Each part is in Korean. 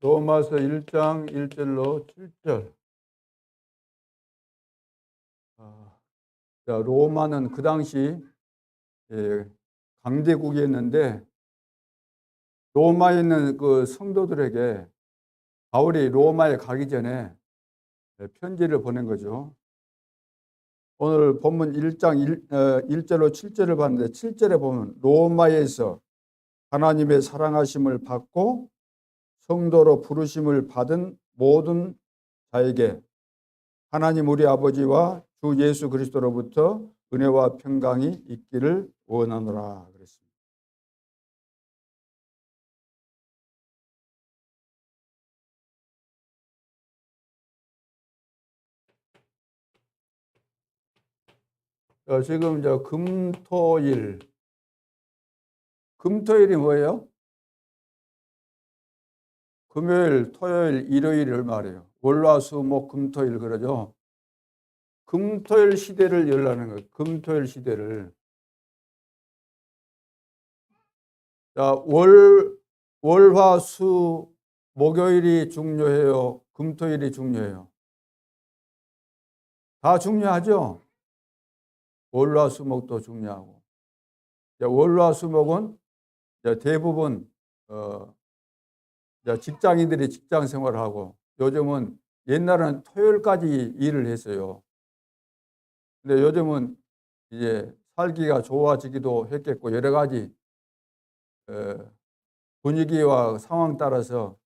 로마서 1장 1절로 7절. 로마는 그 당시 강대국이었는데 로마에 있는 그 성도들에게 바울이 로마에 가기 전에 편지를 보낸 거죠. 오늘 본문 1장 1절로 7절을 봤는데 7절에 보면 로마에서 하나님의 사랑하심을 받고 성도로 부르심을 받은 모든 자에게 하나님 우리 아버지와 주 예수 그리스도로부터 은혜와 평강이 있기를 원하노라 그랬습니다. 지금 금토일이 뭐예요? 금요일, 토요일, 일요일을 말해요. 월화수목 금토일 그러죠. 금토일 시대를 열라는 거예요. 금토일 시대를. 월화수 목요일이 중요해요? 금토일이 중요해요? 다 중요하죠. 월화수목도 중요하고. 월화수목은 대부분 직장인들이 직장 생활을 하고 요즘은 옛날에는 토요일까지 일을 했어요. 근데 요즘은 이제 살기가 좋아지기도 했겠고 여러 가지 분위기와 상황 따라서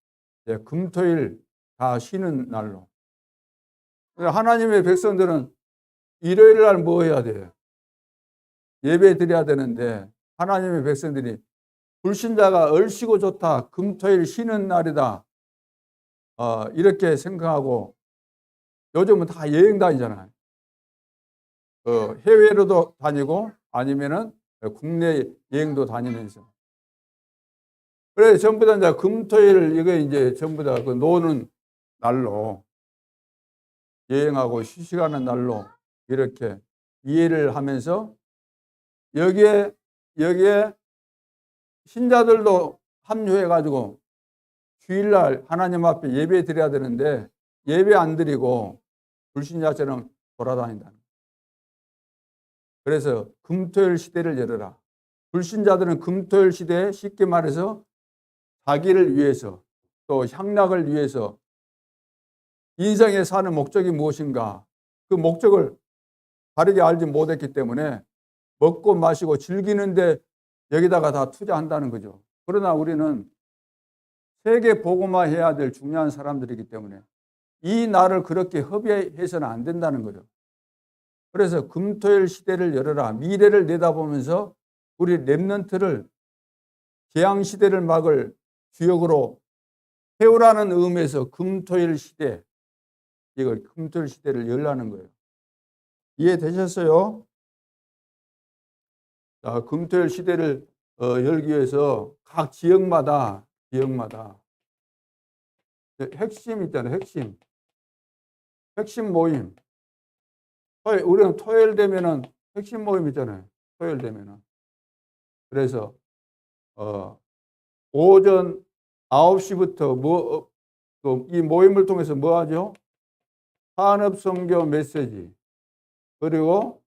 금토일 다 쉬는 날로. 하나님의 백성들은 일요일 날 뭐 해야 돼요? 예배 드려야 되는데 하나님의 백성들이 불신자가 얼씨고 좋다. 금토일 쉬는 날이다. 이렇게 생각하고 요즘은 다 여행 다니잖아요. 해외로도 다니고 아니면은 국내 여행도 다니면서. 그래서 전부 다 이제 금토일 이게 이제 전부 다 그 노는 날로 여행하고 휴식하는 날로 이렇게 이해를 하면서 여기에 신자들도 합류해가지고 주일날 하나님 앞에 예배 드려야 되는데 예배 안 드리고 불신자처럼 돌아다닌다. 그래서 금토일 시대를 열어라. 불신자들은 금토일 시대에 쉽게 말해서 자기를 위해서 또 향락을 위해서 인생에 사는 목적이 무엇인가 그 목적을 바르게 알지 못했기 때문에 먹고 마시고 즐기는데 여기다가 다 투자한다는 거죠. 그러나 우리는 세계 복음화해야 될 중요한 사람들이기 때문에 이 날을 그렇게 허비해서는 안 된다는 거죠. 그래서 금토일 시대를 열어라. 미래를 내다보면서 우리 렘넌트를 재앙시대를 막을 주역으로 세우라는 의미에서 금토일 시대, 이걸 금토일 시대를 열라는 거예요. 이해되셨어요? 자, 금토일 시대를 열기 위해서 각 지역마다 핵심 있잖아요. 핵심 모임. 우리는 토요일 되면은 핵심 모임 있잖아요. 토요일 되면은. 그래서 오전 9시부터 이 모임을 통해서 뭐 하죠? 산업선교 메시지, 그리고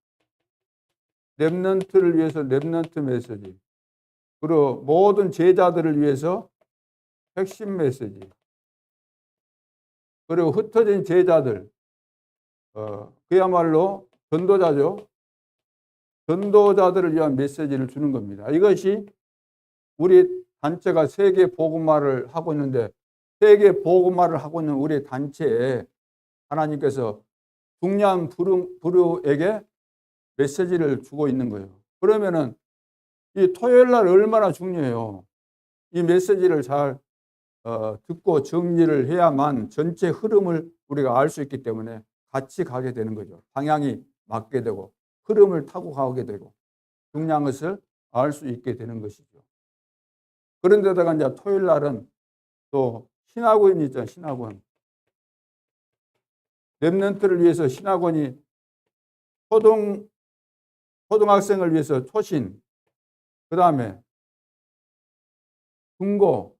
렘넌트를 위해서 렘넌트 메시지, 그리고 모든 제자들을 위해서 핵심 메시지, 그리고 흩어진 제자들, 그야말로 전도자죠. 전도자들을 위한 메시지를 주는 겁니다. 이것이 우리 단체가 세계 복음화를 하고 있는데 세계 복음화를 하고 있는 우리 단체에 하나님께서 중요한 부류에게 메시지를 주고 있는 거예요. 그러면은 이 토요일 날 얼마나 중요해요. 이 메시지를 잘 듣고 정리를 해야만 전체 흐름을 우리가 알 수 있기 때문에 같이 가게 되는 거죠. 방향이 맞게 되고 흐름을 타고 가게 되고 중요한 것을 알 수 있게 되는 것이죠. 그런데다가 이제 토요일 날은 또 신학원이 있잖아요. 신학원. 렘넌트를 위해서 신학원이 초등학생을 위해서 초신, 그 다음에 중고,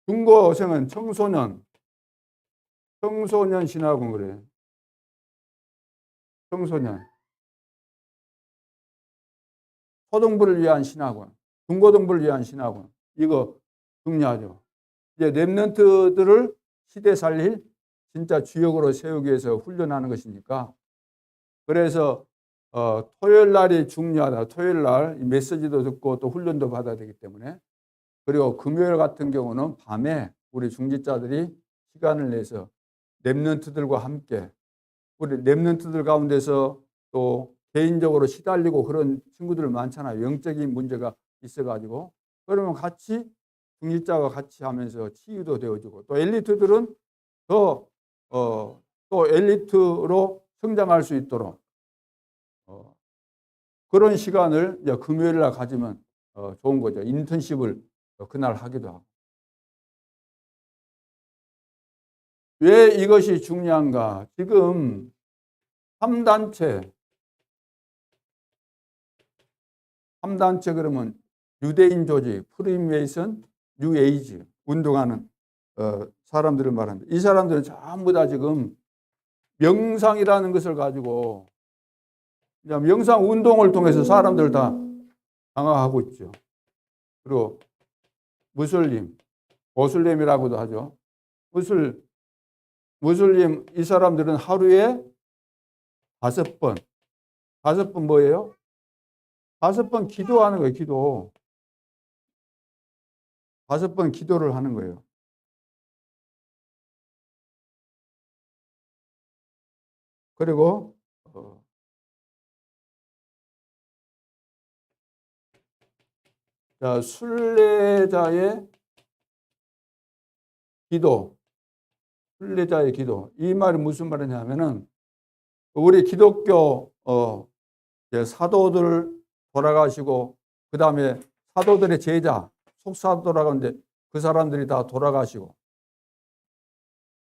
중고생은 청소년 신학원 그래요. 청소년. 초등부를 위한 신학원, 중고등부를 위한 신학원. 이거 중요하죠. 이제 랩런트들을 시대 살릴 진짜 주역으로 세우기 위해서 훈련하는 것이니까. 그래서 토요일 날이 중요하다. 토요일 날 메시지도 듣고 또 훈련도 받아야 되기 때문에. 그리고 금요일 같은 경우는 밤에 우리 중직자들이 시간을 내서 랩런트들과 함께 우리 랩런트들 가운데서 또 개인적으로 시달리고 그런 친구들 많잖아요. 영적인 문제가 있어가지고. 그러면 같이 중직자가 같이 하면서 치유도 되어주고 또 엘리트들은 더 또 엘리트로 성장할 수 있도록 그런 시간을 이제 금요일 날 가지면 좋은 거죠. 인턴십을 그날 하기도 하고. 왜 이것이 중요한가? 지금 3단체 그러면 유대인 조직, 프리메이슨, 뉴에이지 운동하는 사람들을 말합니다. 이 사람들은 전부 다 지금 명상이라는 것을 가지고 명상 운동을 통해서 사람들을 다 강화하고 있죠. 그리고 모슬림이라고도 하죠. 무슬림 이 사람들은 하루에 5번 뭐예요? 5번 기도하는 거예요. 기도. 5번 기도를 하는 거예요. 그리고 순례자의 기도. 이 말이 무슨 말이냐면은 우리 기독교 사도들 돌아가시고 그 다음에 사도들의 제자 속사도 돌아가는데 그 사람들이 다 돌아가시고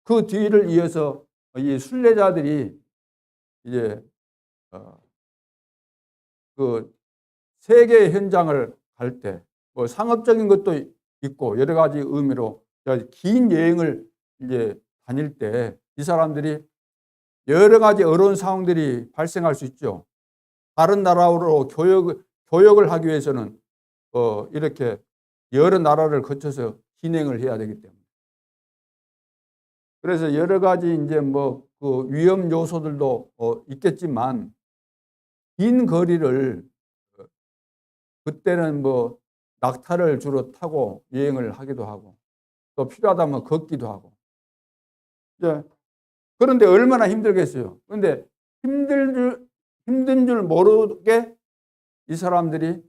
그 뒤를 이어서 이 순례자들이 이제 그 세계 현장을 갈 때 뭐 상업적인 것도 있고 여러 가지 의미로 긴 여행을 이제 다닐 때 이 사람들이 여러 가지 어려운 상황들이 발생할 수 있죠. 다른 나라로 교역을 하기 위해서는 이렇게 여러 나라를 거쳐서 진행을 해야 되기 때문에. 그래서 여러 가지 이제 뭐 그 위험 요소들도 있겠지만 긴 거리를 그때는 뭐 낙타를 주로 타고 여행을 하기도 하고 또 필요하다면 걷기도 하고. 그런데 얼마나 힘들겠어요. 그런데 힘든 줄 모르게 이 사람들이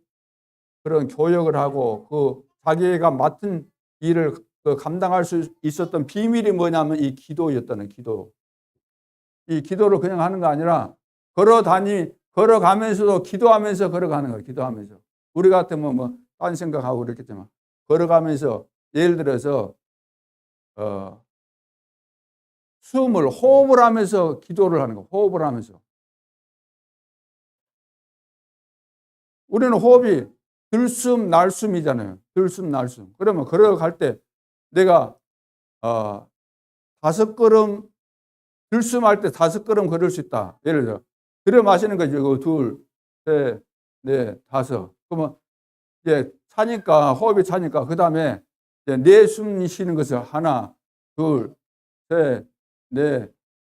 그런 교역을 하고 그 자기가 맡은 일을 감당할 수 있었던 비밀이 뭐냐면 이 기도였다는 기도. 이 기도를 그냥 하는 거 아니라 걸어가면서도 기도하면서 걸어가는 거예요. 기도하면서. 우리 같으면 뭐 딴 생각하고 그랬겠지만 걸어가면서 예를 들어서 호흡을 하면서 기도를 하는 거. 호흡을 하면서. 우리는 호흡이 들숨 날숨이잖아요. 들숨 날숨. 그러면 걸어갈 때 내가 5걸음 들숨할 때 5걸음 걸을 수 있다. 예를 들어 들여 마시는 거죠. 2, 3, 4, 5. 그러면 이제 차니까 호흡이 차니까 그 다음에 내 숨 쉬는 것을 1, 2, 3,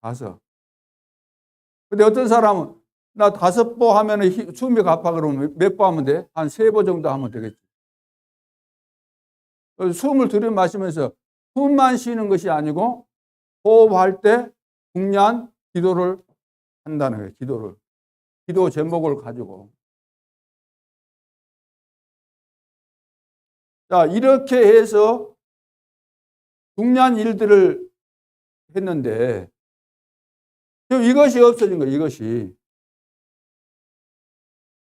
4, 5. 근데 어떤 사람은 나 5번 하면 숨이 가파 그러면 몇 번 하면 돼? 한 3번 정도 하면 되겠지. 숨을 들여 마시면서 숨만 쉬는 것이 아니고 호흡할 때 중요한 기도를 한다는 거예요. 기도 제목을 가지고. 자, 이렇게 해서 중요한 일들을 했는데 이것이 없어진 거예요.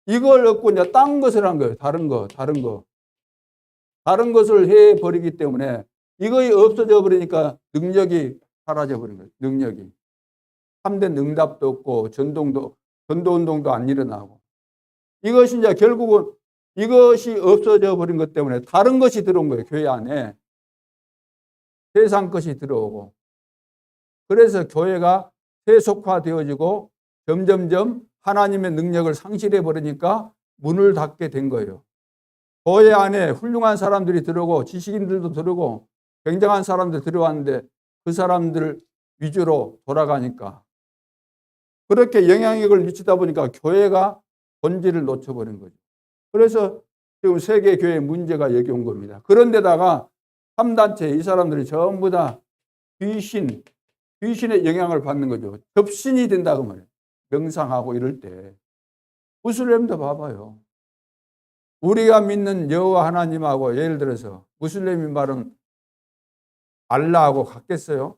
이걸 얻고 이제 딴 것을 한 거예요. 다른 것을 해버리기 때문에 이것이 없어져 버리니까 능력이 사라져 버린 거예요. 능력이. 참된 응답도 없고 전도운동도 안 일어나고. 이것이 이제 결국은 이것이 없어져 버린 것 때문에 다른 것이 들어온 거예요. 교회 안에. 세상 것이 들어오고, 그래서 교회가 세속화되어지고 점점점 하나님의 능력을 상실해 버리니까 문을 닫게 된 거예요. 교회 안에 훌륭한 사람들이 들어오고 지식인들도 들어오고 굉장한 사람들 들어왔는데 그 사람들 위주로 돌아가니까, 그렇게 영향력을 미치다 보니까 교회가 본질을 놓쳐버린 거죠. 그래서 지금 세계 교회 문제가 여기 온 겁니다. 그런데다가 3단체 이 사람들이 전부 다 귀신의 영향을 받는 거죠. 접신이 된다고 말해요. 명상하고 이럴 때. 무슬림도 봐봐요. 우리가 믿는 여호와 하나님하고 예를 들어서 무슬림이 말은 알라하고 같겠어요?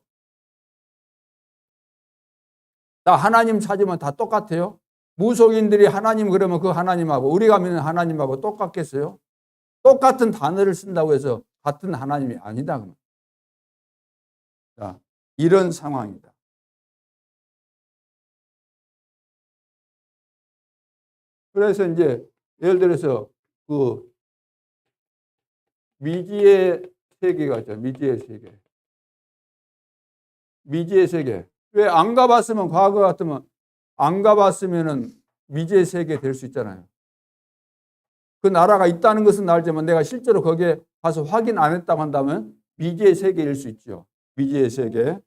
다 하나님 찾으면 다 똑같아요? 무속인들이 하나님 그러면 그 하나님하고 우리가 믿는 하나님하고 똑같겠어요? 똑같은 단어를 쓴다고 해서 같은 하나님이 아니다. 자, 이런 상황이다. 그래서 이제 예를 들어서 그 미지의 세계가 있죠. 미지의 세계. 미지의 세계. 왜 안 가봤으면 과거 같으면 안 가봤으면은 미지의 세계 될 수 있잖아요. 그 나라가 있다는 것은 알지만 내가 실제로 거기에 가서 확인 안 했다고 한다면 미지의 세계일 수 있죠. 미지의 세계.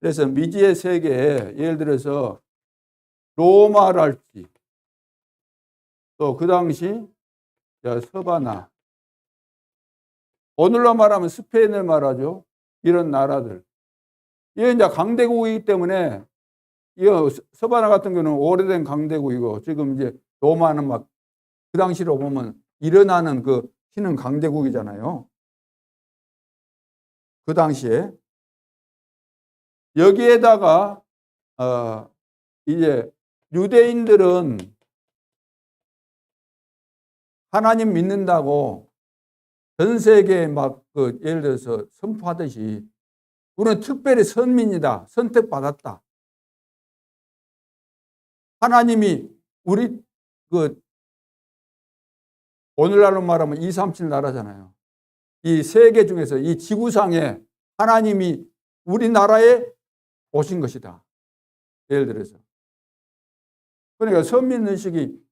그래서 미지의 세계에 예를 들어서 로마랄지 또 그 당시 서바나, 오늘로 말하면 스페인을 말하죠. 이런 나라들. 이게 이제 강대국이기 때문에 이거 서바나 같은 경우는 오래된 강대국이고 지금 이제 로마는 막 그 당시로 보면 일어나는 그 신흥 강대국이잖아요. 그 당시에 여기에다가 이제 유대인들은 하나님 믿는다고 전 세계에 막 그 예를 들어서 선포하듯이 우리는 특별히 선민이다, 선택받았다. 하나님이 우리 그 오늘날로 말하면 237 나라잖아요. 이 세계 중에서 이 지구상에 하나님이 우리나라에 오신 것이다. 예를 들어서. 그러니까 선민의식이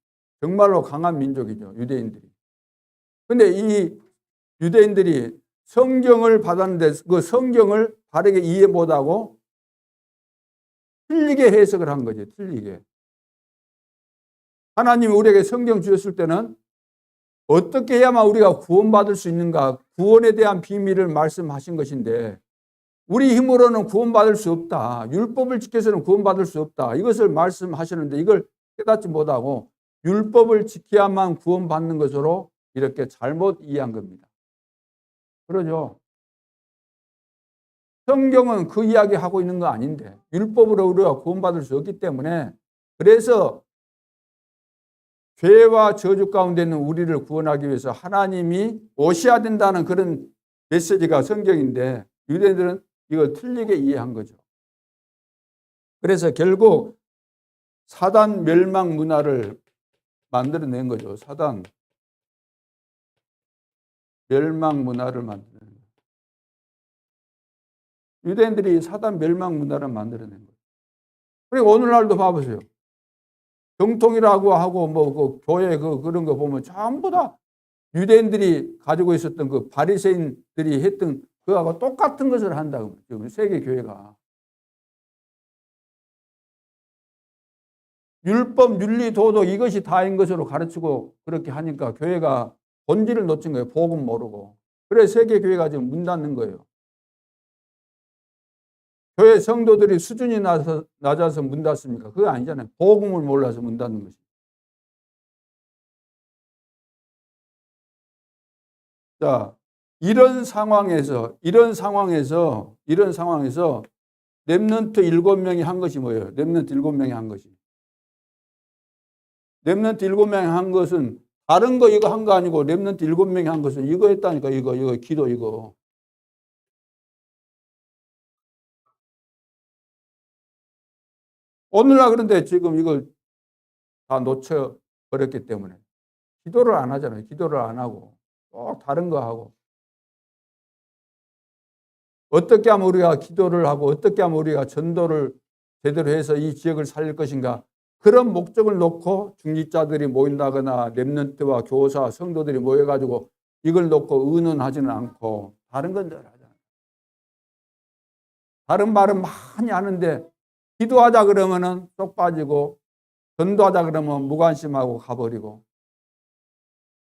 정말로 강한 민족이죠. 유대인들이. 근데 이 유대인들이 성경을 받았는데 그 성경을 바르게 이해 못하고 틀리게 해석을 한 거죠. 틀리게. 하나님이 우리에게 성경 주셨을 때는 어떻게 해야만 우리가 구원받을 수 있는가, 구원에 대한 비밀을 말씀하신 것인데 우리 힘으로는 구원받을 수 없다. 율법을 지켜서는 구원받을 수 없다. 이것을 말씀하시는데 이걸 깨닫지 못하고 율법을 지켜야만 구원받는 것으로 이렇게 잘못 이해한 겁니다. 그러죠. 성경은 그 이야기 하고 있는 거 아닌데 율법으로 우리가 구원받을 수 없기 때문에, 그래서 죄와 저주 가운데 있는 우리를 구원하기 위해서 하나님이 오셔야 된다는 그런 메시지가 성경인데 유대인들은 이걸 틀리게 이해한 거죠. 그래서 결국 사단 멸망 문화를 만들어낸 거죠. 사단 멸망 문화를 만들어낸 거죠. 유대인들이 사단 멸망 문화를 만들어낸 거죠. 그리고 오늘날도 봐보세요. 정통이라고 하고 뭐 그 교회 그런 거 보면 전부 다 유대인들이 가지고 있었던 그 바리새인들이 했던 그거하고 똑같은 것을 한다고. 지금 세계 교회가 율법, 윤리, 도덕 이것이 다인 것으로 가르치고 그렇게 하니까 교회가 본질을 놓친 거예요. 복음 모르고. 그래서 세계 교회가 지금 문 닫는 거예요. 교회 성도들이 수준이 낮아서 문 닫습니까? 그거 아니잖아요. 복음을 몰라서 문 닫는 것이. 자, 이런 상황에서 렘넌트 7명이 한 것이 뭐예요? 렘넌트 7명이 한 것이. 렘넌트 7명이 한 것은 다른 거 이거 한 거 아니고 렘넌트 7명이 한 것은 이거 했다니까. 이거 기도 이거. 오늘날 그런데 지금 이걸 다 놓쳐버렸기 때문에 기도를 안 하잖아요. 기도를 안 하고 꼭 다른 거 하고. 어떻게 하면 우리가 기도를 하고 어떻게 하면 우리가 전도를 제대로 해서 이 지역을 살릴 것인가, 그런 목적을 놓고 중직자들이 모인다거나 렘넌트와 교사, 성도들이 모여가지고 이걸 놓고 의논하지는 않고 다른 건 늘 하잖아요. 다른 말은 많이 하는데 기도하자 그러면은 쏙 빠지고 전도하자 그러면 무관심하고 가버리고,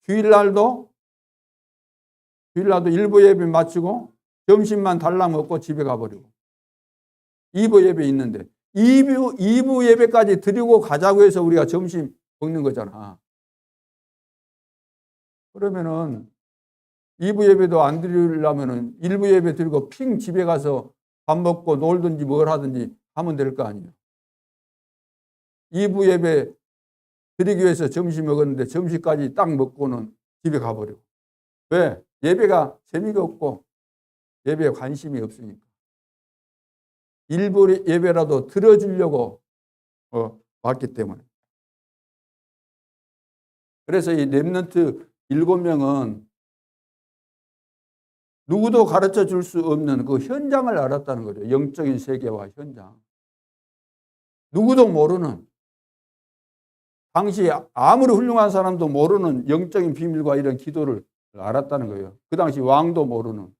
주일날도 일부 예배 마치고 점심만 달랑 먹고 집에 가버리고, 2부 예배 있는데 2부 예배까지 드리고 가자고 해서 우리가 점심 먹는 거잖아. 그러면은 2부 예배도 안 드리려면은 1부 예배 드리고 핑 집에 가서 밥 먹고 놀든지 뭘 하든지 하면 될 거 아니에요. 2부 예배 드리기 위해서 점심 먹었는데 점심까지 딱 먹고는 집에 가버리고. 왜? 예배가 재미가 없고 예배에 관심이 없으니까. 일부 예배라도 들어주려고 왔기 때문에. 그래서 이 렘넌트 7명은 누구도 가르쳐 줄 수 없는 그 현장을 알았다는 거죠. 영적인 세계와 현장. 누구도 모르는, 당시 아무리 훌륭한 사람도 모르는 영적인 비밀과 이런 기도를 알았다는 거예요. 그 당시 왕도 모르는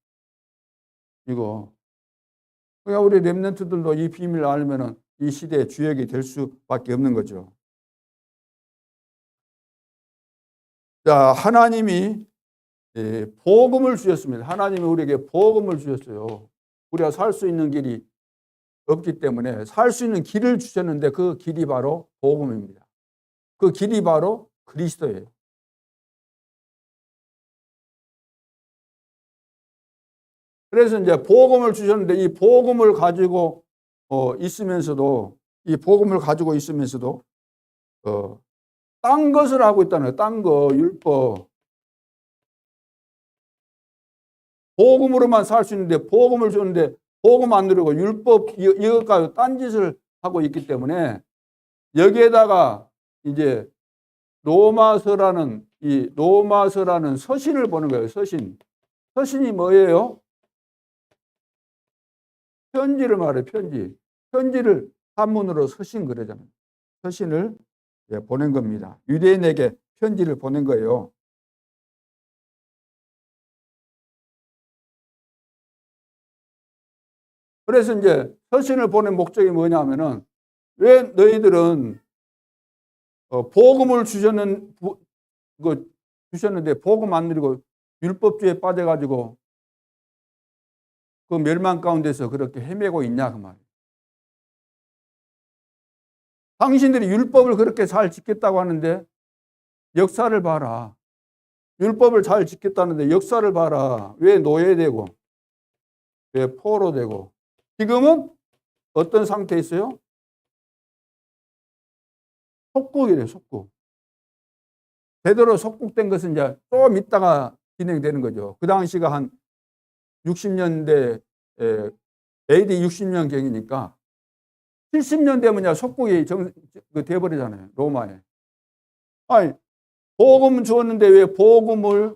이거. 그러니까 우리 렘넌트들도 이 비밀을 알면은 이 시대의 주역이 될 수밖에 없는 거죠. 자, 하나님이 복음을 주셨습니다. 하나님이 우리에게 복음을 주셨어요. 우리가 살 수 있는 길이 없기 때문에 살 수 있는 길을 주셨는데 그 길이 바로 복음입니다. 그 길이 바로 그리스도예요. 그래서 이제 복음을 주셨는데 이 복음을 가지고 있으면서도 딴 것을 하고 있다는 거예요. 딴 거, 율법. 복음으로만 살 수 있는데 복음을 줬는데 복음 안 누리고 율법 이것까지 딴짓을 하고 있기 때문에 여기에다가 이제 로마서라는 서신을 보는 거예요. 서신. 서신이 뭐예요? 편지를 말해요. 편지. 편지를 한문으로 서신 그러잖아요. 서신을 보낸 겁니다. 유대인에게 편지를 보낸 거예요. 그래서 이제 서신을 보낸 목적이 뭐냐면은, 왜 너희들은 복음을 주셨는데 복음 안 누리고 율법주의에 빠져가지고 그 멸망 가운데서 그렇게 헤매고 있냐 그 말이에요. 당신들이 율법을 그렇게 잘 지켰다고 하는데 역사를 봐라. 율법을 잘 지켰다는데 역사를 봐라. 왜 노예되고 왜 포로되고 지금은 어떤 상태에 있어요? 속국이래요. 속국. 제대로 속국된 것은 이제 좀 있다가 진행되는 거죠. 그 당시가 한 60년대 AD 60년경이니까 70년 되면 속국이 돼버리잖아요. 로마에. 아니, 복음 주었는데 왜 복음을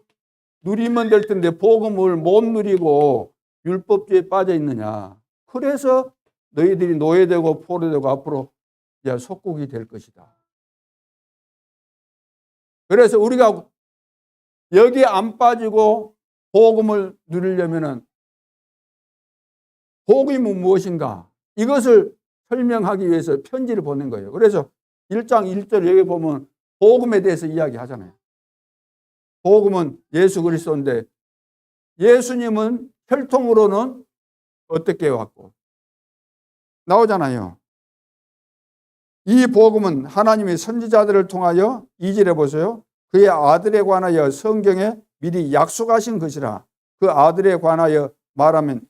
누리면 될 텐데 복음을 못 누리고 율법주의에 빠져 있느냐. 그래서 너희들이 노예되고 포로되고 앞으로 이제 속국이 될 것이다. 그래서 우리가 여기 안 빠지고 복음을 누리려면은 복음이 무엇인가? 이것을 설명하기 위해서 편지를 보낸 거예요. 그래서 1장 1절 여기 보면 복음에 대해서 이야기하잖아요. 복음은 예수 그리스도인데 예수님은 혈통으로는 어떻게 왔고 나오잖아요. 이 복음은 하나님의 선지자들을 통하여 2절에 보세요. 그의 아들에 관하여 성경에 미리 약속하신 것이라. 그 아들에 관하여 말하면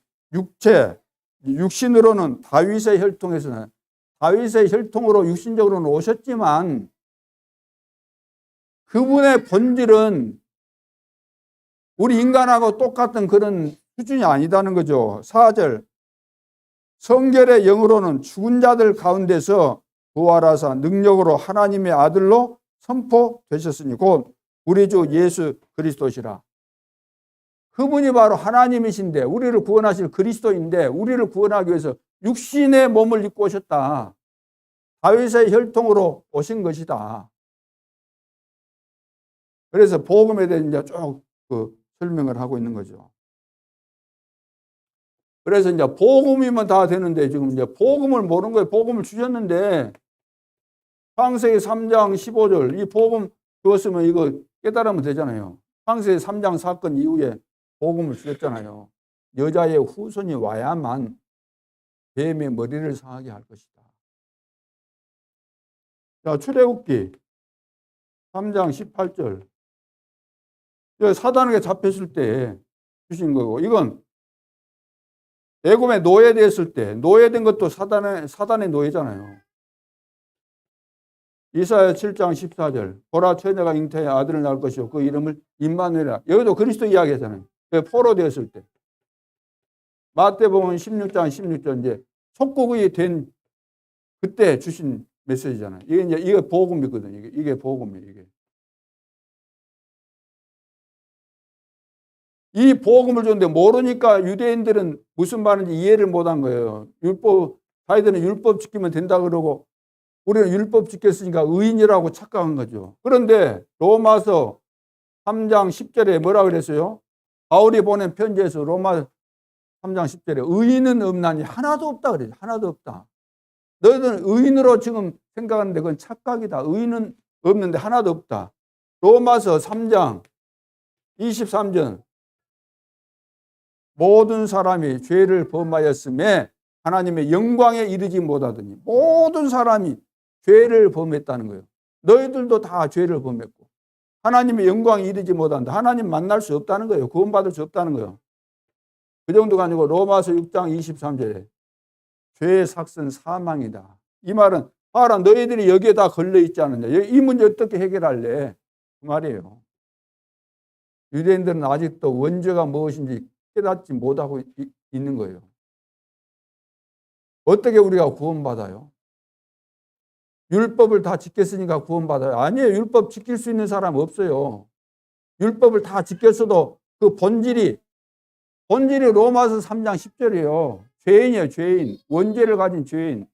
육신으로는 다윗의 혈통에서는 다윗의 혈통으로 육신적으로는 오셨지만 그분의 본질은 우리 인간하고 똑같은 그런 수준이 아니다는 거죠. 4절 성결의 영으로는 죽은 자들 가운데서 부활하사 능력으로 하나님의 아들로 선포되셨으니 곧 우리 주 예수 그리스도시라. 그분이 바로 하나님이신데 우리를 구원하실 그리스도인데 우리를 구원하기 위해서 육신의 몸을 입고 오셨다. 다윗의 혈통으로 오신 것이다. 그래서 복음에 대해 이제 쭉 설명을 하고 있는 거죠. 그래서 이제 복음이면 다 되는데 지금 이제 복음을 모르는 거예요. 복음을 주셨는데 창세기 3장 15절 이 복음 주었으면 이거 깨달으면 되잖아요. 창세기 3장 사건 이후에 복음을 주셨잖아요. 여자의 후손이 와야만 뱀의 머리를 상하게 할 것이다. 자, 출애굽기 3장 18절 사단에게 잡혔을 때 주신 거고 이건 애굽에 노예됐을 때 노예된 것도 사단의 노예잖아요. 이사야 7장 14절 보라 처녀가 잉태해 아들을 낳을 것이요 그 이름을 임마누엘이라. 여기도 그리스도 이야기하잖아요. 포로 되었을 때. 마태복음 16장 16절 이제 속국이 된 그때 주신 메시지잖아요. 이게 복음이거든요. 이게 복음이에요. 이게. 이 복음을 줬는데 모르니까 유대인들은 무슨 말인지 이해를 못한 거예요. 자기들은 율법 지키면 된다 그러고 우리는 율법 지켰으니까 의인이라고 착각한 거죠. 그런데 로마서 3장 10절에 뭐라 그랬어요? 바울이 보낸 편지에서 로마 3장 10절에 의인은 없나니 하나도 없다 그래요. 하나도 없다. 너희들은 의인으로 지금 생각하는데 그건 착각이다. 의인은 없는데 하나도 없다. 로마서 3장 23절 모든 사람이 죄를 범하였음에 하나님의 영광에 이르지 못하더니 모든 사람이 죄를 범했다는 거예요. 너희들도 다 죄를 범했고 하나님의 영광에 이르지 못한다. 하나님 만날 수 없다는 거예요. 구원받을 수 없다는 거예요. 그 정도가 아니고 로마서 6장 23절에 죄의 삭은 사망이다. 이 말은 봐라 너희들이 여기에 다 걸려있지 않느냐. 이 문제 어떻게 해결할래? 그 말이에요. 유대인들은 아직도 원죄가 무엇인지 깨닫지 못하고 있는 거예요. 어떻게 우리가 구원받아요? 율법을 다 지켰으니까 구원받아요? 아니에요. 율법 지킬 수 있는 사람 없어요. 율법을 다 지켰어도 그 본질이 로마서 3장 10절이에요. 죄인이에요. 죄인. 원죄를 가진 죄인.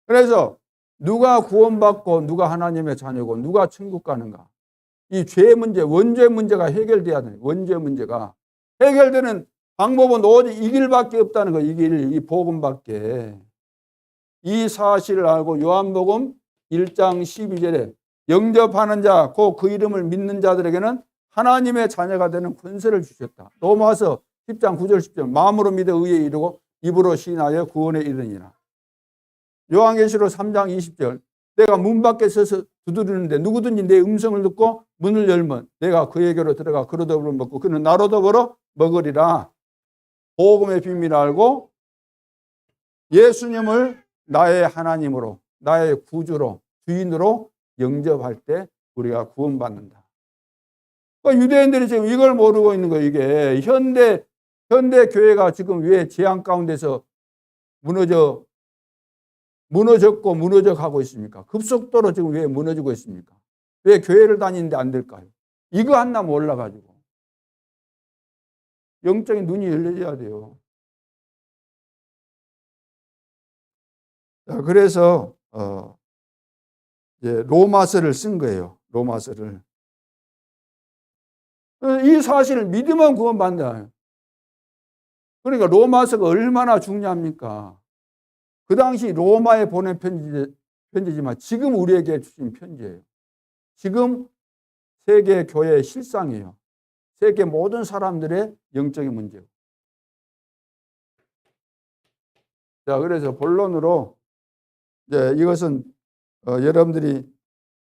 그래서 누가 구원받고 누가 하나님의 자녀고 누가 천국 가는가. 이 죄 문제, 원죄 문제가 해결돼야 돼요. 원죄 문제가. 해결되는 방법은 오직 이 길밖에 없다는 거예요. 이 복음밖에. 이 사실을 알고 요한복음 1장 12절에 영접하는 자, 그 이름을 믿는 자들에게는 하나님의 자녀가 되는 권세를 주셨다. 로마서 10장 9절 10절 마음으로 믿어 의에 이르고 입으로 시인하여 구원에 이르니라. 요한계시록 3장 20절 내가 문 밖에 서서 두드리는데 누구든지 내 음성을 듣고 문을 열면 내가 그에게로 들어가 그로 더불어 먹고 그는 나로 더불어 먹으리라. 복음의 비밀을 알고 예수님을 나의 하나님으로 나의 구주로 주인으로 영접할 때 우리가 구원받는다. 그러니까 유대인들이 지금 이걸 모르고 있는 거예요. 이게 현대 교회가 지금 왜 재앙 가운데서 무너졌고 무너져 가고 있습니까? 급속도로 지금 왜 무너지고 있습니까? 왜 교회를 다니는데 안 될까요? 이거 하나 몰라가지고. 영적인 눈이 열려져야 돼요. 자, 그래서 이제 로마서를 쓴 거예요. 로마서를. 이 사실을 믿으면 구원받는다. 그러니까 로마서가 얼마나 중요합니까? 그 당시 로마에 보낸 편지지만 지금 우리에게 주신 편지예요. 지금 세계 교회의 실상이에요. 세계 모든 사람들의 영적인 문제예요. 자, 그래서 본론으로 이제 이것은 여러분들이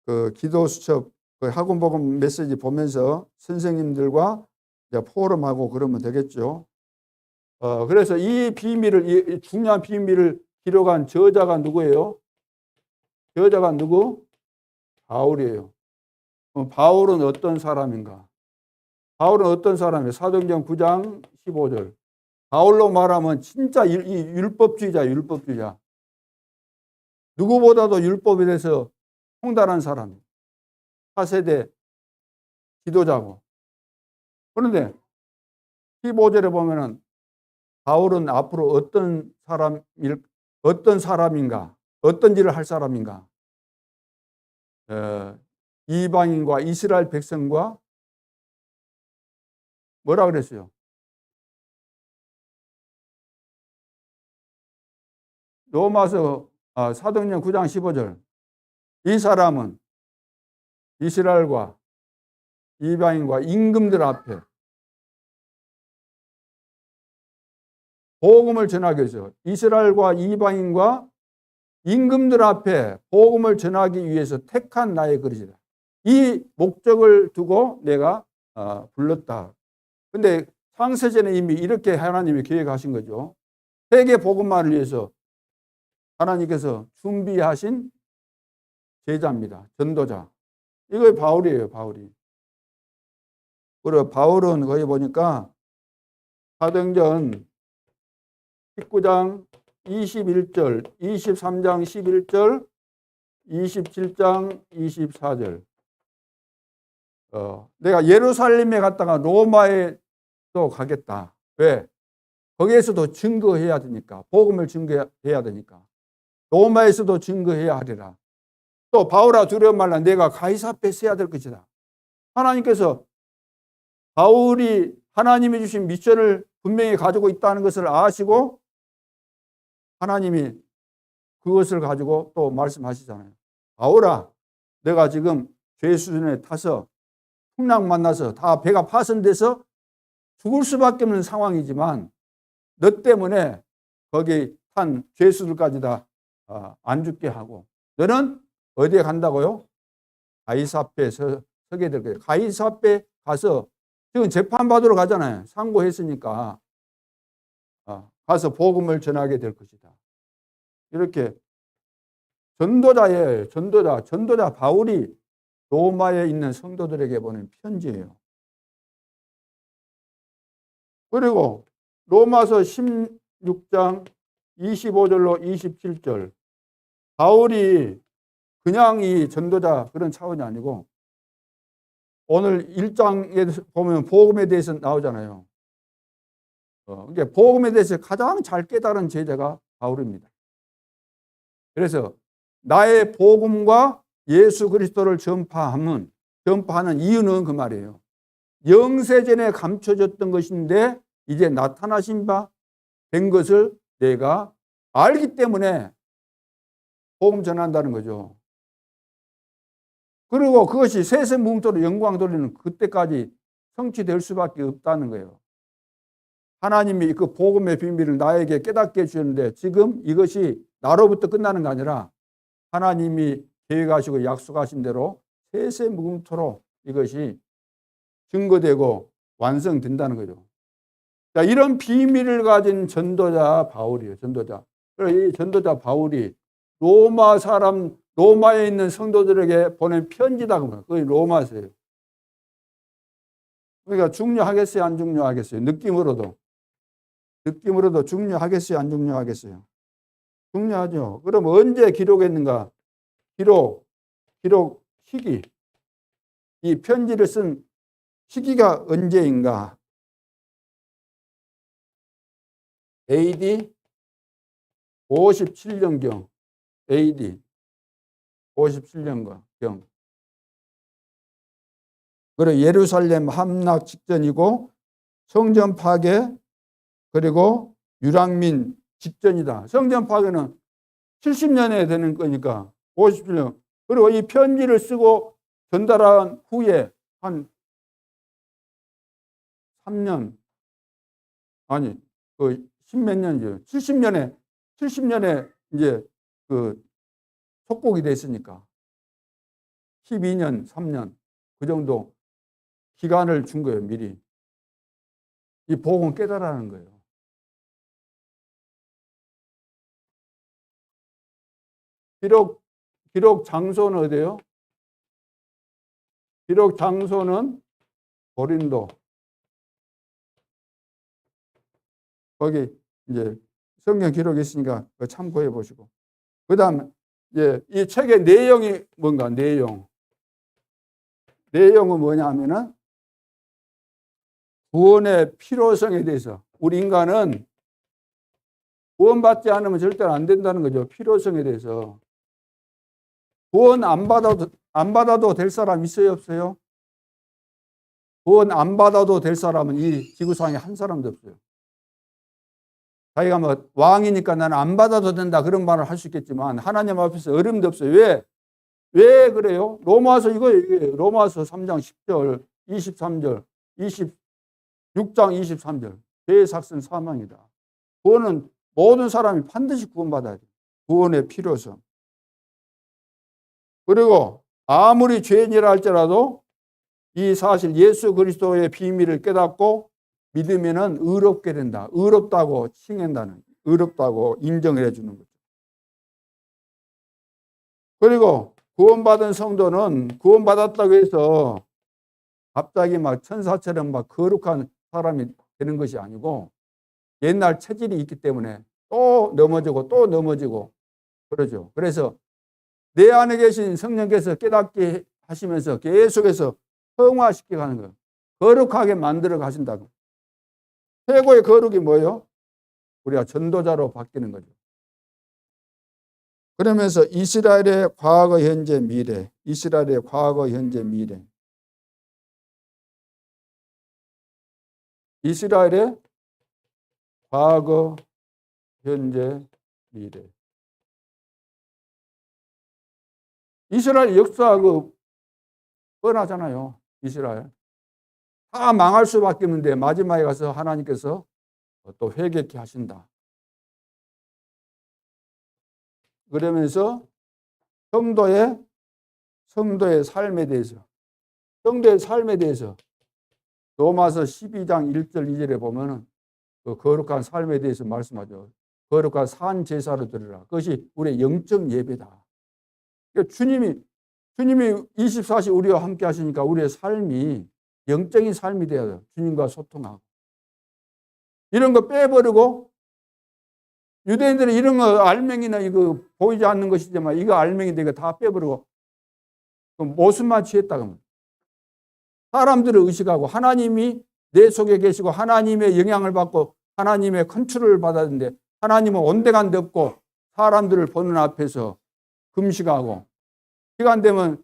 그 기도 수첩 그 학원 복음 메시지 보면서 선생님들과 이제 포럼하고 그러면 되겠죠. 그래서 이 중요한 비밀을 기록한 저자가 누구예요? 저자가 누구? 바울이에요. 바울은 어떤 사람인가? 바울은 어떤 사람이에요? 사도행전 9장 15절. 바울로 말하면 진짜 율법주의자. 누구보다도 율법에 대해서 통달한 사람. 4세대 지도자고. 그런데 15절에 보면은 바울은 앞으로 어떤 사람인가, 어떤 일을 할 사람인가, 이방인과 이스라엘 백성과 뭐라 그랬어요? 로마서 사도행전 9장 15절. 이 사람은 이스라엘과 이방인과 임금들 앞에 복음을 전하기 위해서, 이스라엘과 이방인과 임금들 앞에 복음을 전하기 위해서 택한 나의 그릇이다. 이 목적을 두고 내가 불렀다. 근데 창세전에 이미 이렇게 하나님이 계획하신 거죠. 세계 복음만을 위해서 하나님께서 준비하신 제자입니다. 전도자. 이거 바울이에요, 바울이. 그리고 바울은 거기 보니까 사도행전 19장 21절, 23장 11절, 27장 24절. 내가 예루살렘에 갔다가 로마에 또 가겠다. 왜? 거기에서도 증거해야 되니까. 복음을 증거해야 되니까. 로마에서도 증거해야 하리라. 또 바울아 두려움 말라. 내가 가이사 앞에 서야 될 것이다. 하나님께서 바울이 하나님이 주신 미션을 분명히 가지고 있다는 것을 아시고 하나님이 그것을 가지고 또 말씀하시잖아요. 바울아, 내가 지금 죄 수준에 타서 풍랑 만나서 다 배가 파손돼서 죽을 수밖에 없는 상황이지만 너 때문에 거기 탄 죄수들까지 다 안 죽게 하고 너는 어디에 간다고요? 가이사 앞에 서게 될 거예요. 가이사 앞에 가서 지금 재판받으러 가잖아요. 상고했으니까 가서 복음을 전하게 될 것이다. 이렇게 전도자예요. 전도자 바울이 로마에 있는 성도들에게 보낸 편지예요. 그리고 로마서 16장 25절로 27절 바울이 그냥 이 전도자 그런 차원이 아니고 오늘 1장에 보면 복음에 대해서 나오잖아요. 그러니까 복음에 대해서 가장 잘 깨달은 제자가 바울입니다. 그래서 나의 복음과 예수 그리스도를 전파하는 이유는 그 말이에요. 영세전에 감춰졌던 것인데 이제 나타나신 바 된 것을 내가 알기 때문에 복음 전한다는 거죠. 그리고 그것이 세세무궁토록 영광 돌리는 그때까지 성취될 수밖에 없다는 거예요. 하나님이 그 복음의 비밀을 나에게 깨닫게 해주셨는데 지금 이것이 나로부터 끝나는 게 아니라 하나님이 계획하시고 약속하신 대로 세세무궁토록 이것이 증거되고 완성된다는 거죠. 자, 이런 비밀을 가진 전도자 바울이에요. 전도자. 이 전도자 바울이 로마에 있는 성도들에게 보낸 편지다 그러면 그게 로마서예요. 그러니까 중요하겠어요, 안 중요하겠어요? 느낌으로도 중요하겠어요, 안 중요하겠어요? 중요하죠. 그럼 언제 기록했는가? 기록 시기. 이 편지를 쓴 시기가 언제인가? AD 57년경. AD 57년경. 그리고 예루살렘 함락 직전이고 성전 파괴 그리고 유랑민 직전이다. 성전 파괴는 70년에 되는 거니까 57년. 그리고 이 편지를 쓰고 전달한 후에 한 3년 아니 그 10몇 년이죠. 70년에 이제 그 속곡이 됐으니까 12년, 3년 그 정도 기간을 준 거예요. 미리. 이 복음을 깨달아라는 거예요. 기록 장소는 어디예요? 기록 장소는 고린도. 거기 이제 성경 기록이 있으니까 참고해 보시고. 그다음에 이 책의 내용이 뭔가 내용은 뭐냐 하면은 구원의 필요성에 대해서 우리 인간은 구원받지 않으면 절대로 안 된다는 거죠. 필요성에 대해서. 구원 안 받아도 될 사람 있어요, 없어요? 구원 안 받아도 될 사람은 이 지구상에 한 사람도 없어요. 자기가 뭐 왕이니까 나는 안 받아도 된다 그런 말을 할 수 있겠지만 하나님 앞에서 어림도 없어요. 왜 그래요? 로마서 이거예요. 로마서 3장 10절, 23절, 26장 23절. 죄의 삭은 사망이다. 구원은 모든 사람이 반드시 구원받아야 돼요. 구원의 필요성. 그리고 아무리 죄인이라 할지라도 이 사실 예수 그리스도의 비밀을 깨닫고 믿으면은 의롭게 된다. 의롭다고 칭한다는, 의롭다고 인정을 해주는 거죠. 그리고 구원받은 성도는 구원받았다고 해서 갑자기 막 천사처럼 막 거룩한 사람이 되는 것이 아니고 옛날 체질이 있기 때문에 또 넘어지고 그러죠. 그래서 내 안에 계신 성령께서 깨닫게 하시면서 계속해서 성화시켜 가는 거예요. 거룩하게 만들어 가신다고. 최고의 거룩이 뭐예요? 우리가 전도자로 바뀌는 거죠. 그러면서 이스라엘의 과거, 현재, 미래. 이스라엘의 과거, 현재, 미래. 이스라엘의 과거, 현재, 미래. 이스라엘 역사 뻔하잖아요. 이스라엘. 다 망할 수밖에 없는데 마지막에 가서 하나님께서 또 회개케 하신다. 그러면서 성도의 삶에 대해서 로마서 12장 1절 2절에 보면은 그 거룩한 삶에 대해서 말씀하죠. 거룩한 산 제사로 드리라. 그것이 우리의 영적 예배다. 그러니까 주님이 24시 우리와 함께 하시니까 우리의 삶이 영적인 삶이 되어야 돼요. 주님과 소통하고. 이런 거 빼버리고 유대인들은 이런 거 알맹이나 이거 보이지 않는 것이지만 이거 알맹이인데 이거 다 빼버리고 모습만 취했다 그러면 사람들을 의식하고 하나님이 내 속에 계시고 하나님의 영향을 받고 하나님의 컨트롤을 받아야 되는데 하나님은 온데간데 없고 사람들을 보는 앞에서 금식하고 시간 되면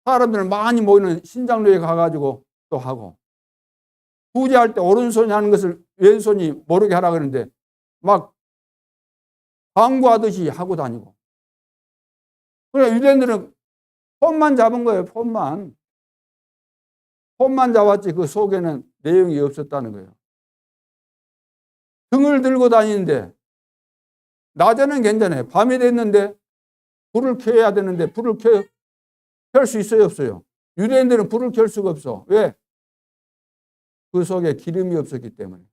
사람들 많이 모이는 신장로에 가가지고 또 하고 구제할 때 오른손이 하는 것을 왼손이 모르게 하라 그러는데 막 광고하듯이 하고 다니고. 그러니까 유대인들은 폰만 잡은 거예요. 폰만 잡았지 그 속에는 내용이 없었다는 거예요. 등을 들고 다니는데 낮에는 괜찮아요. 밤이 됐는데 불을 켜야 되는데 불을 켤 수 있어요, 없어요? 유대인들은 불을 켤 수가 없어. 왜? 그 속에 기름이 없었기 때문에.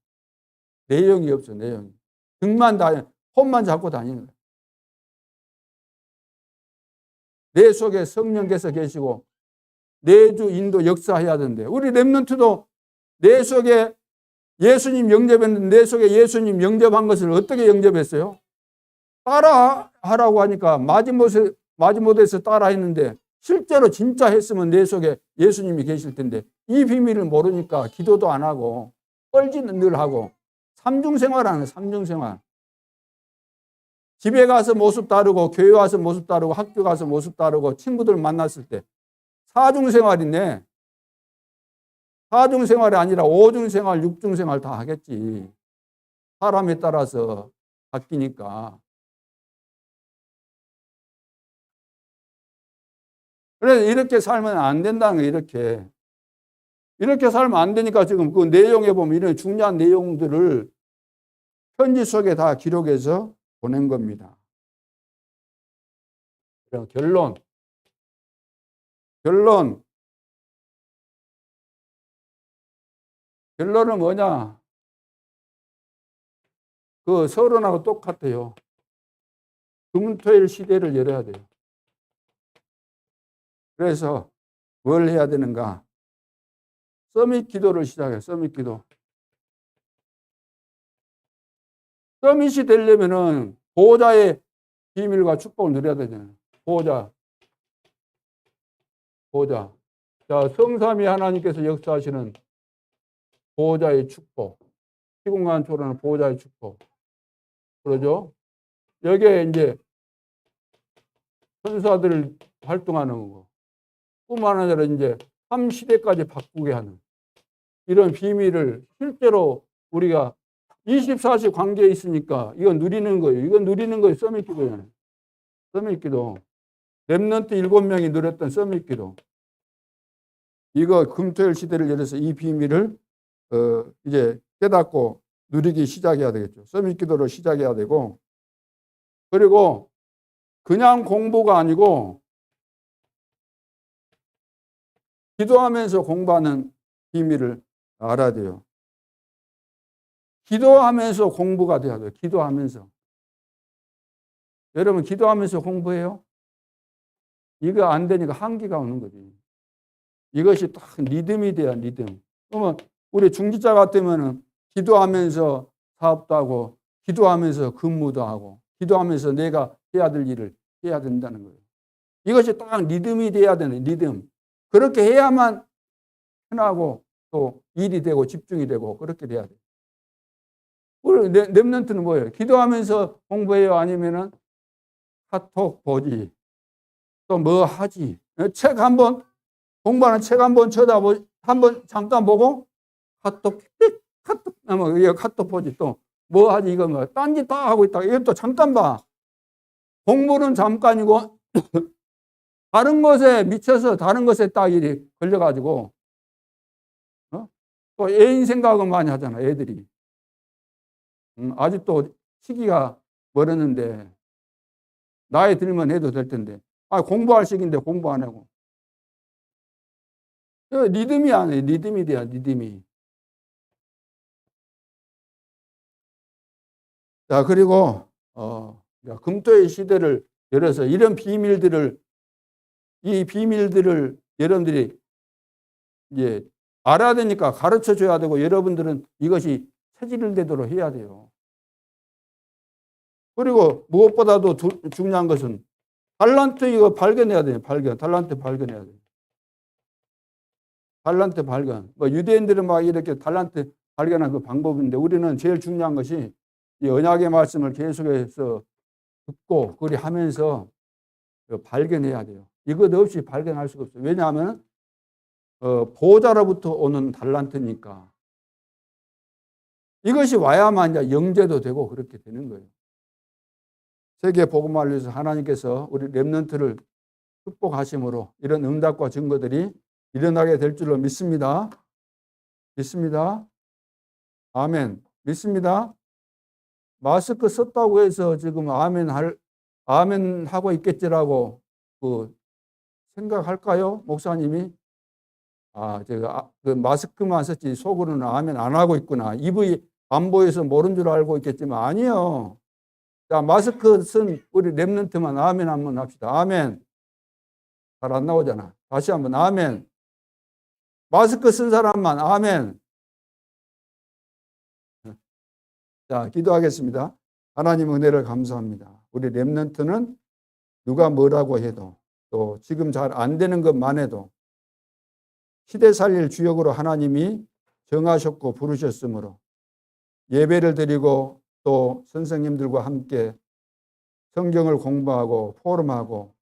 내용이 없어, 내용이. 폰만 잡고 다니는 거예요. 내 속에 성령께서 계시고 내주 인도 역사해야 되는데 우리 렘넌트도 내 속에 예수님 영접했는데 내 속에 예수님 영접한 것을 어떻게 영접했어요? 따라하라고 하니까 마지못해서 따라했는데 실제로 진짜 했으면 내 속에 예수님이 계실 텐데 이 비밀을 모르니까 기도도 안 하고 뻘짓은 늘 하고 삼중생활하는 삼중생활. 집에 가서 모습 다르고 교회 와서 모습 다르고 학교 가서 모습 다르고 친구들 만났을 때 사중생활이네. 사중생활이 아니라 오중생활, 육중생활 다 하겠지. 사람에 따라서 바뀌니까. 그래서 이렇게 살면 안 된다는 거예요. 이렇게 살면 안 되니까 지금 그 내용에 보면 이런 중요한 내용들을 편지 속에 다 기록해서 보낸 겁니다. 그럼 결론은 뭐냐? 그 서론하고 똑같아요. 금토일 시대를 열어야 돼요. 그래서 뭘 해야 되는가? 서밋 기도를 시작해요. 서밋 기도. 서밋이 되려면은 보호자의 비밀과 축복을 누려야 되잖아요. 보호자. 자, 성삼위 하나님께서 역사하시는 보호자의 축복. 시공간 초라는 보호자의 축복. 그러죠? 여기에 이제 천사들을 활동하는 거. 뿐만 아니라 이제 3시대까지 바꾸게 하는 이런 비밀을 실제로 우리가 24시 관계에 있으니까 이건 누리는 거예요. 이건 누리는 거예요. 서밋 기도잖아요. 서밋 기도. 렘넌트 7명이 누렸던 서밋 기도. 이거 금토일 시대를 열어서 이 비밀을 이제 깨닫고 누리기 시작해야 되겠죠. 서밋 기도를 시작해야 되고, 그리고 그냥 공부가 아니고 기도하면서 공부하는 비밀을 알아야 돼요. 기도하면서 공부가 돼야 돼요. 기도하면서. 여러분 기도하면서 공부해요? 이거 안 되니까 한계가 오는 거지. 이것이 딱 리듬이 돼야 리듬. 그러면 우리 중직자 같으면은 기도하면서 사업도 하고, 기도하면서 근무도 하고, 기도하면서 내가 해야 될 일을 해야 된다는 거예요. 이것이 딱 리듬이 돼야 되는 리듬. 그렇게 해야만 편하고 또 일이 되고 집중이 되고 그렇게 돼야 돼요. 우리 렘넌트는 뭐예요? 기도하면서 공부해요? 아니면은 카톡 보지? 또 뭐 하지? 책 한번 공부하는 책 한번 쳐다보, 한번 잠깐 보고 카톡 카톡 보지. 또 뭐 하지? 이거 뭐 딴짓 다 하고 있다가 이것도 잠깐 봐. 공부는 잠깐이고 다른 것에 미쳐서 다른 것에 딱 일이 걸려가지고 또 애인 생각은 많이 하잖아. 애들이. 아직도 시기가 멀었는데 나이 들면 해도 될 텐데. 공부할 시기인데 공부 안 하고. 리듬이 안 해. 리듬이 돼야 리듬이. 자, 그리고 금토의 시대를 열어서 이런 비밀들을, 이 비밀들을 여러분들이 이제 알아야 되니까 가르쳐 줘야 되고, 여러분들은 이것이 체질되도록 해야 돼요. 그리고 무엇보다도 중요한 것은 달란트 이거 발견해야 돼요. 달란트 발견해야 돼요. 달란트 발견. 뭐 유대인들은 막 이렇게 달란트 발견한 그 방법인데, 우리는 제일 중요한 것이 이 언약의 말씀을 계속해서 듣고 그리 하면서 발견해야 돼요. 이것 없이 발견할 수가 없어요. 왜냐하면 보호자로부터 오는 달란트니까. 이것이 와야만 이제 영재도 되고 그렇게 되는 거예요. 세계 복음을 위해서 하나님께서 우리 렘넌트를 축복하심으로 이런 응답과 증거들이 일어나게 될 줄로 믿습니다. 믿습니다. 아멘. 믿습니다. 마스크 썼다고 해서 지금 아멘 하고 있겠지라고 생각할까요? 목사님이? 제가 그 마스크만 썼지 속으로는 아멘 안 하고 있구나. 입이 안 보여서 모른 줄 알고 있겠지만 아니요. 자, 마스크 쓴 우리 렘넌트만 아멘 한번 합시다. 아멘. 잘 안 나오잖아. 다시 한번 아멘. 마스크 쓴 사람만 아멘. 자, 기도하겠습니다. 하나님 은혜를 감사합니다. 우리 렘넌트는 누가 뭐라고 해도, 또 지금 잘 안 되는 것만 해도 시대 살릴 주역으로 하나님이 정하셨고 부르셨으므로 예배를 드리고 또 선생님들과 함께 성경을 공부하고 포럼하고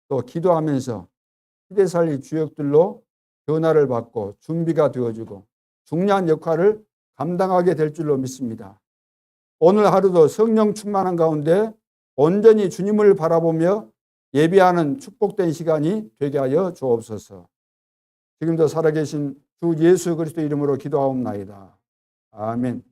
또 기도하면서 시대 살릴 주역들로 변화를 받고 준비가 되어지고 중요한 역할을 감당하게 될 줄로 믿습니다. 오늘 하루도 성령 충만한 가운데 온전히 주님을 바라보며 예배하는 축복된 시간이 되게 하여 주옵소서. 지금도 살아계신 주 예수 그리스도 이름으로 기도하옵나이다. 아멘.